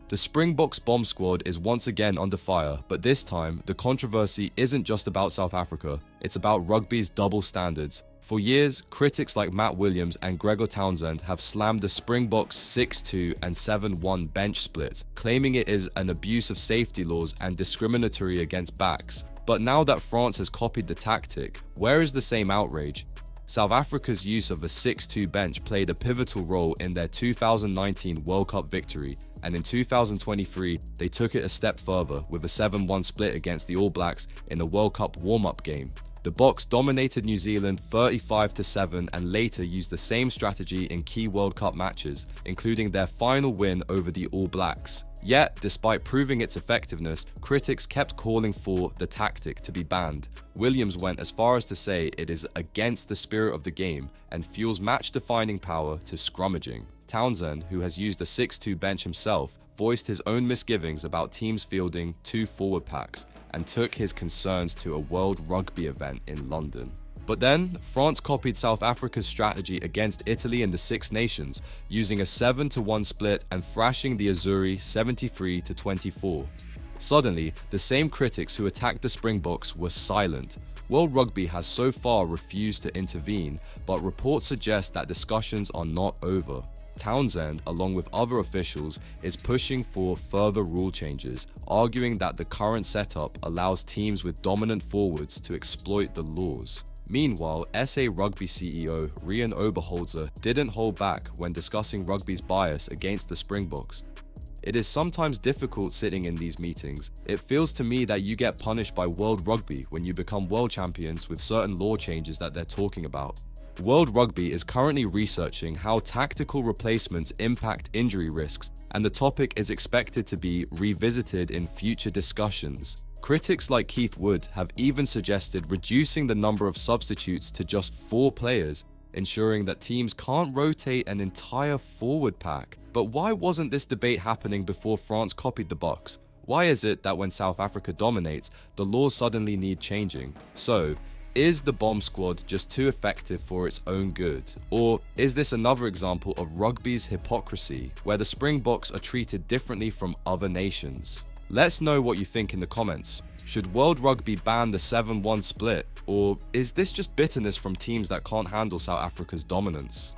The Springboks bomb squad is once again under fire, but this time, the controversy isn't just about South Africa, it's about rugby's double standards. For years, critics like Matt Williams and Gregor Townsend have slammed the Springboks 6-2 and 7-1 bench splits, claiming it is an abuse of safety laws and discriminatory against backs. But now that France has copied the tactic, where is the same outrage? South Africa's use of a 6-2 bench played a pivotal role in their 2019 World Cup victory, and in 2023 they took it a step further with a 7-1 split against the All Blacks in the World Cup warm-up game. The Boks dominated New Zealand 35-7 and later used the same strategy in key World Cup matches, including their final win over the All Blacks. Yet, despite proving its effectiveness, critics kept calling for the tactic to be banned. Williams went as far as to say it is against the spirit of the game and fuels match-defining power to scrummaging. Townsend, who has used a 6-2 bench himself, voiced his own misgivings about teams fielding 2 forward packs and took his concerns to a World Rugby event in London. But then, France copied South Africa's strategy against Italy in the Six Nations, using a 7-1 split and thrashing the Azzurri 73-24. Suddenly, the same critics who attacked the Springboks were silent. World Rugby has so far refused to intervene, but reports suggest that discussions are not over. Townsend, along with other officials, is pushing for further rule changes, arguing that the current setup allows teams with dominant forwards to exploit the laws. Meanwhile, SA Rugby CEO Rian Oberholzer didn't hold back when discussing rugby's bias against the Springboks. It is sometimes difficult sitting in these meetings. It feels to me that you get punished by World Rugby when you become world champions with certain law changes that they're talking about. World Rugby is currently researching how tactical replacements impact injury risks, and the topic is expected to be revisited in future discussions. Critics like Keith Wood have even suggested reducing the number of substitutes to just 4 players, ensuring that teams can't rotate an entire forward pack. But why wasn't this debate happening before France copied the Boks? Why is it that when South Africa dominates, the laws suddenly need changing? So, is the bomb squad just too effective for its own good? Or is this another example of rugby's hypocrisy, where the Springboks are treated differently from other nations? Let's know what you think in the comments. Should World Rugby ban the 7-1 split? Or is this just bitterness from teams that can't handle South Africa's dominance?